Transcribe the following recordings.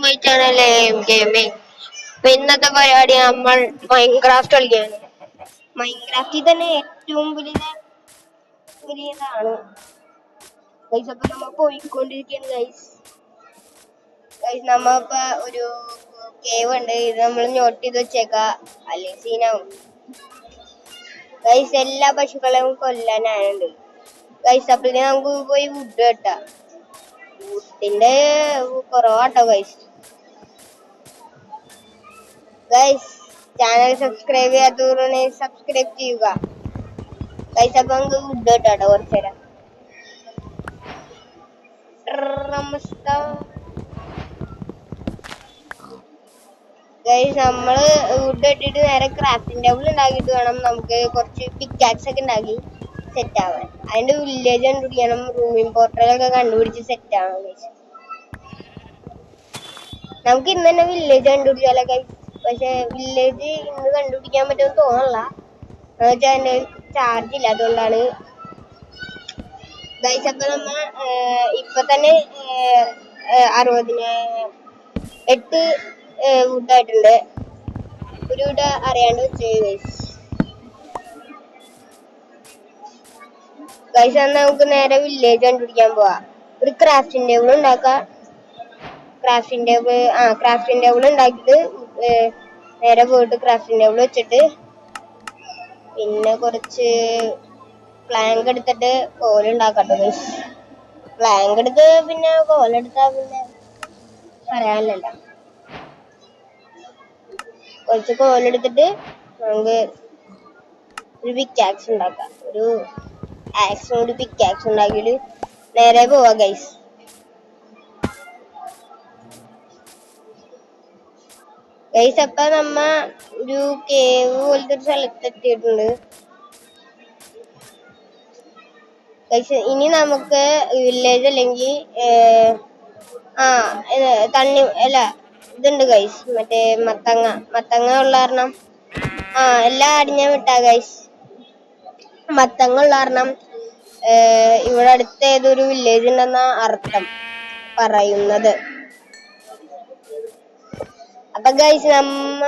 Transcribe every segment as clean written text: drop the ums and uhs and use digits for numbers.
My channel gaming. അപ്പൊ ഇന്നത്തെ പരിപാടി നമ്മൾ മൈൻക്രാഫ്റ്റ് കളിക്കുകയാണ്. മൈൻക്രാഫ്റ്റിൽ തന്നെ ഏറ്റവും വലിയതാണ് ഗൈസ്. അപ്പൊ നമ്മ പോയിക്കൊണ്ടിരിക്കുകയാണ് ഗൈസ്. നമ്മപ്പ ഒരു കേവ് ഉണ്ട്, ഇത് നമ്മൾ നോട്ട് ചെയ്ത് വെച്ചേക്ക, അല്ലെ സീനാവും ഗൈസ്. എല്ലാ പശുക്കളെയും കൊല്ലാനായുണ്ട് ഗൈസ്. അപ്പൊ നമുക്ക് പോയി വുഡ് കെട്ടാം. വുഡിന്റെ കുറവാട്ടോ ഗൈസ്. ഗൈസ് ചാനൽ സബ്സ്ക്രൈബ് ചെയ്യാത്തവരുണ്ടെങ്കിൽ സബ്സ്ക്രൈബ് ചെയ്യുക ഗൈസ്. അപ്പൊ നമുക്ക് വുഡ് കെട്ടാട്ടോ കുറച്ചു നേരം. ഗൈസ് നമ്മള് വുഡ് കെട്ടിട്ട് നേരെ ക്രാഫ്റ്റിംഗ് ടേബിൾ ഉണ്ടാക്കിയിട്ട് വേണം നമുക്ക് കുറച്ച് പിക്കാക്സ് ഒക്കെ ഉണ്ടാക്കി സെറ്റ് ആവാൻ. അതിന്റെ വില്ലേജ് കണ്ടുപിടിക്കണം, റൂമിംഗ് പോർട്ടലൊക്കെ കണ്ടുപിടിച്ച് സെറ്റ് ആവണം ഗൈസ്. നമുക്ക് ഇന്ന് തന്നെ വില്ലേജ് കണ്ടുപിടിച്ചാലോ ഗൈസ്. പക്ഷെ വില്ലേജ് ഇന്ന് കണ്ടുപിടിക്കാൻ പറ്റുമെന്ന് തോന്നല്ല, എന്നുവെച്ചാൽ അതിന്റെ ചാർജ് ഇല്ല, അതുകൊണ്ടാണ് ഗൈസ്. അപ്പൊ നമ്മ ഇപ്പൊ തന്നെ 68 വുഡ് ആയിട്ടുണ്ട്. ഒരു വുഡ് അറിയാണ്ട് വെച്ചത് ഗൈസ്. എന്നാൽ നമുക്ക് നേരെ വില്ലേജ് കണ്ടുപിടിക്കാൻ പോവാ. ഒരു ക്രാഫ്റ്റിംഗ് ടേബിൾ ഉണ്ടാക്കാം. ക്രാഫ്റ്റിംഗ് ടേബിൾ ഉണ്ടാക്കിയിട്ട് നേരെ പോയിട്ട് ക്രാഫ്റ്റിംഗ് ടേബിൾ വെച്ചിട്ട് പിന്നെ കുറച്ച് പ്ലാങ്ക് എടുത്തിട്ട് കോലുണ്ടാക്കട്ടോ ഗൈസ്. പ്ലാങ്ക് എടുത്ത് പിന്നെ കോലെടുത്താ പിന്നെ പറയാനില്ലല്ലോ. കുറച്ച് കോലെടുത്തിട്ട് നമുക്ക് ഒരു പിക്കാക്സ് ഉണ്ടാക്കാം. ഒരു ആക്സിനോട് പിക്കാക്സ് ഉണ്ടാക്കിയിട്ട് നേരെ പോവാ ഗൈസ്. ഗൈസ് അപ്പൊ നമ്മ ഒരു കേവ് പോലത്തെ ഒരു സ്ഥലത്തെത്തിയിട്ടുണ്ട് ഗൈസ്. ഇനി നമുക്ക് വില്ലേജ് അല്ലെങ്കിൽ തണ്ണി അല്ല ഇതുണ്ട് ഗൈസ്, മറ്റേ മത്തങ്ങ ഉള്ള കാരണം എല്ലാം അടിഞ്ഞ വിട്ടാ ഗൈസ്. മത്തങ്ങ ഉള്ള കാരണം ഇവിടെ അടുത്ത് ഏതൊരു വില്ലേജ് ഉണ്ടെന്ന അർത്ഥം പറയുന്നത്. അപ്പൊ ഗൈസ് നമ്മ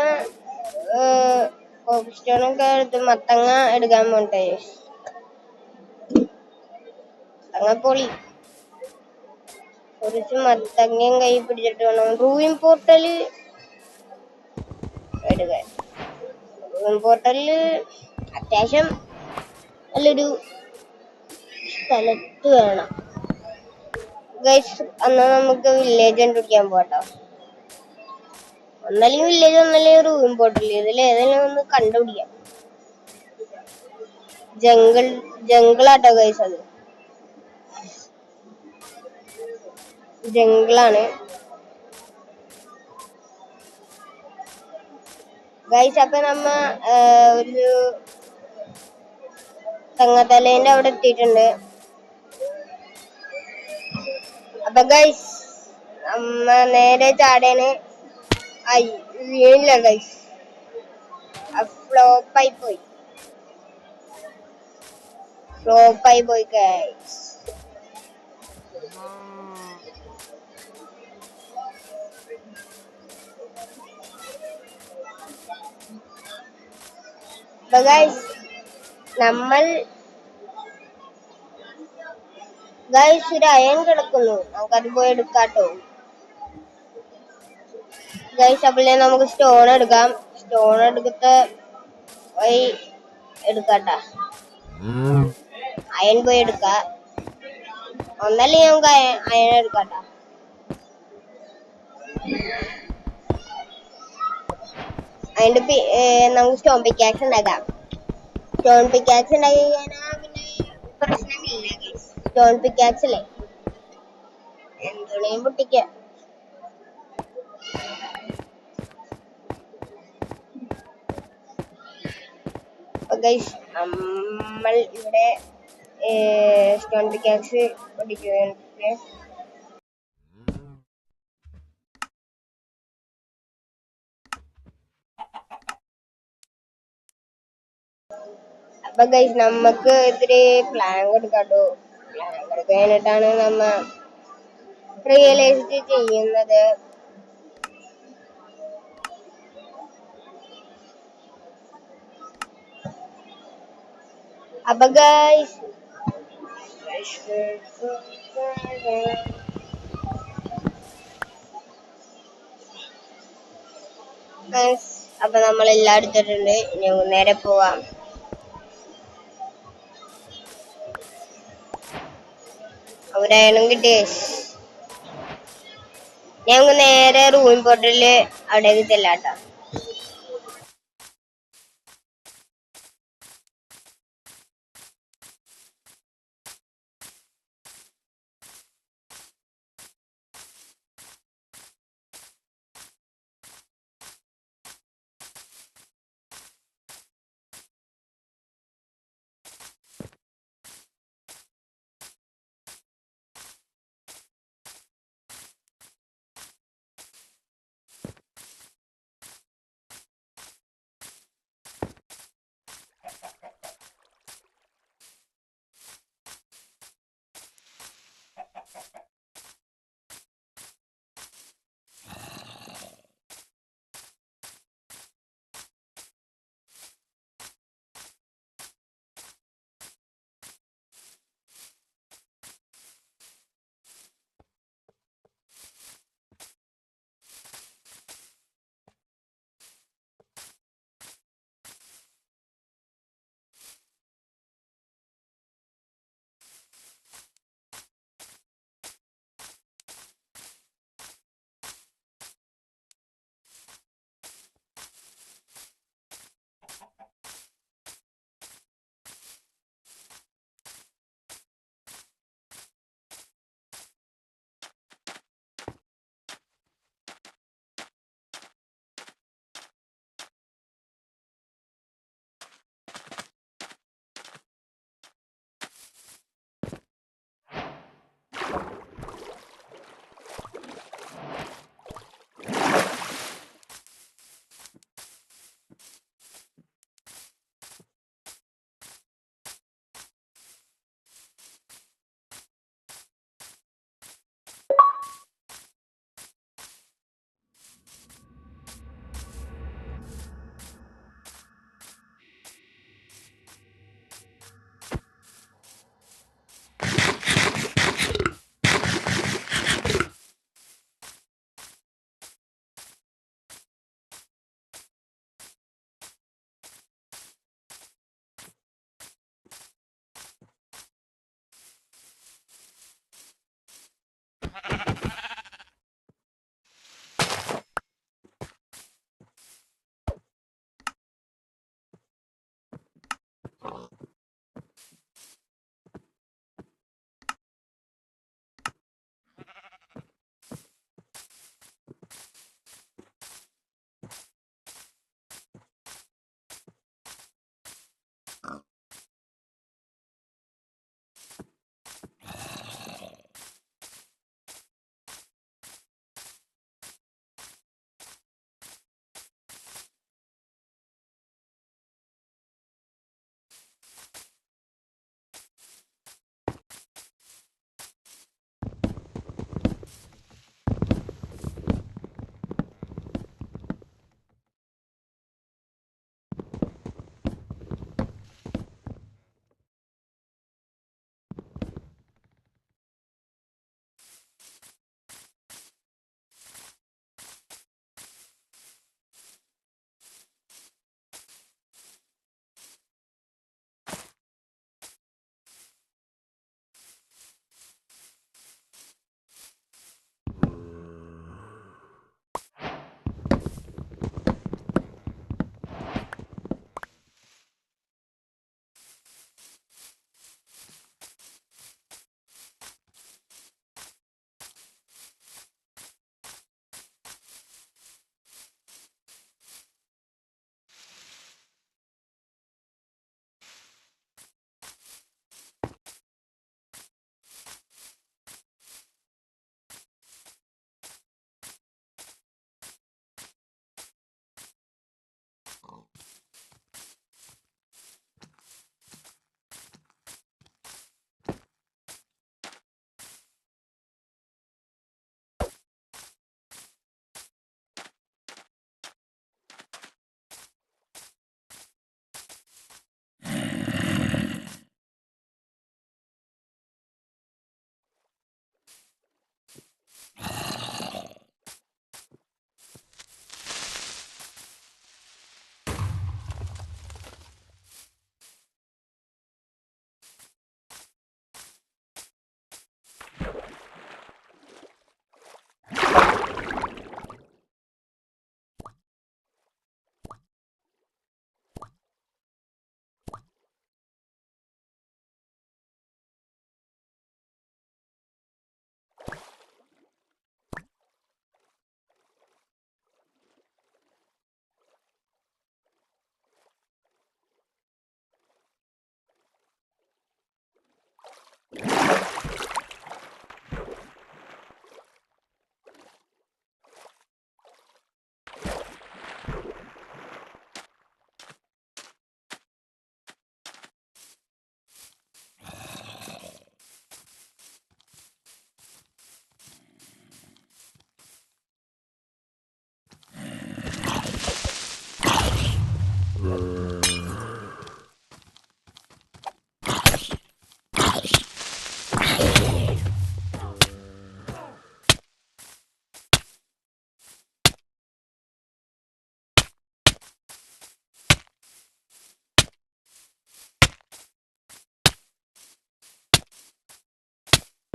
സ്റ്റോണൊക്കെ എടുത്ത് മത്തങ്ങ എടുക്കാൻ പോട്ടെ. മത്തങ്ങപ്പൊളി കുറച്ച് മത്തങ്ങയും കൈ പിടിച്ചിട്ട് വേണം റൂമിംഗ് പോർട്ടല് എടുക്കാൻ. റൂമിംഗ് പോർട്ടലില് അത്യാവശ്യം നല്ലൊരു സ്ഥലത്ത് വേണം ഗൈസ്. എന്നാ നമുക്ക് വില്ലേജ് കണ്ടുപിടിക്കാൻ പോട്ടോ. ഒന്നല്ലെങ്കിൽ വില്ലേജ് ഒന്നല്ലെങ്കിൽ റൂമിംഗ് പോർട്ടല്, ഇതിൽ ഏതെങ്കിലും ഒന്ന് കണ്ടുപിടിക്കാം. ജംഗിളാട്ടോ ഗൈസ്, അത് ജംഗിളാണ് ഗൈസ്. അപ്പൊ നമ്മ ഒരു തെങ്ങത്തലേന്റെ അവിടെ എത്തിയിട്ടുണ്ട്. അപ്പൊ ഗൈസ് നമ്മ നേരെ ചാടേന് വീണില്ല ഗൈസ്, ഫ്ലോപ്പായി പോയി ഗൈസ്. നമ്മൾ ഗൈസ് ഒരു അയൺ കിടക്കുന്നു, നമുക്കത് പോയി എടുക്കാട്ടോ ഗൈസ്. അപ്പോൾ നമുക്ക് സ്റ്റോൺ എടുക്കാം. സ്റ്റോൺ എടുത്തിട്ട് പോയി എടുക്കാട്ടാ. അയൺ പോയി എടുക്കാം. ഒന്നല്ലേ നമുക്ക് അയൺ എടുക്കാട്ടാ. അതിന്റെ നമുക്ക് സ്റ്റോൺ പിക്കാക്സ് ഉണ്ടാക്കാം. സ്റ്റോൺ പിക്കാക്സ് ഉണ്ടാക്കി കഴിഞ്ഞാൽ പിന്നെ പ്രശ്നമില്ല ഗൈസ്. സ്റ്റോൺ പിക്കാക്സ് അല്ലേ എന്തുണയും പൊട്ടിക്കാം. ഗൈസ് നമ്മൾ ഇവിടെ സ്റ്റോൺ പിക്കാക്സ് പൊട്ടിക്കുകയാണ്. അപ്പൊ ഗൈസ് നമുക്ക് ഇത്തിരി പ്ലാങ്ക് എടുക്കാട്ടോ. പ്ലാങ്ക് എടുക്കാനായിട്ടാണ് നമ്മ റിയലൈസ് ചെയ്യുന്നത്. അപ്പൊ ഗൈസ് അപ്പൊ നമ്മൾ എല്ലാം എടുത്തിട്ടുണ്ട്. ഇനി നേരെ പോവാം. അവരയണം കിട്ടിയേ. ഞാൻ നേരെ റൂം പോർട്ടലില് അവിടേക്ക് ചെല്ലാട്ടോ.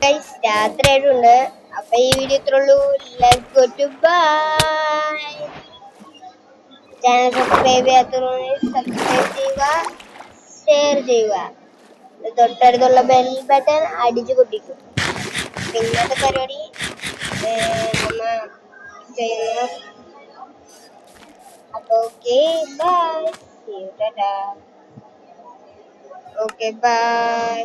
ഗൈസ് രാത്രി ആയിട്ടുണ്ട്. അപ്പൊ ഈ വീഡിയോ ഇത്രേ ഉള്ളൂ. Let's go to bye. Channel subscribe ചെയ്യാത്തവർ സബ്സ്ക്രൈബ് ചെയ്യുക, ഷെയർ ചെയ്യുക, തൊട്ടടുത്തുള്ള ബെൽ ബട്ടൺ അടിച്ചു പൊട്ടിക്കും. പിന്നത്തെ പരിപാടി നമ്മ ചെയ്യുന്നു. അപ്പൊ ഓക്കെ ബൈ. Okay bye.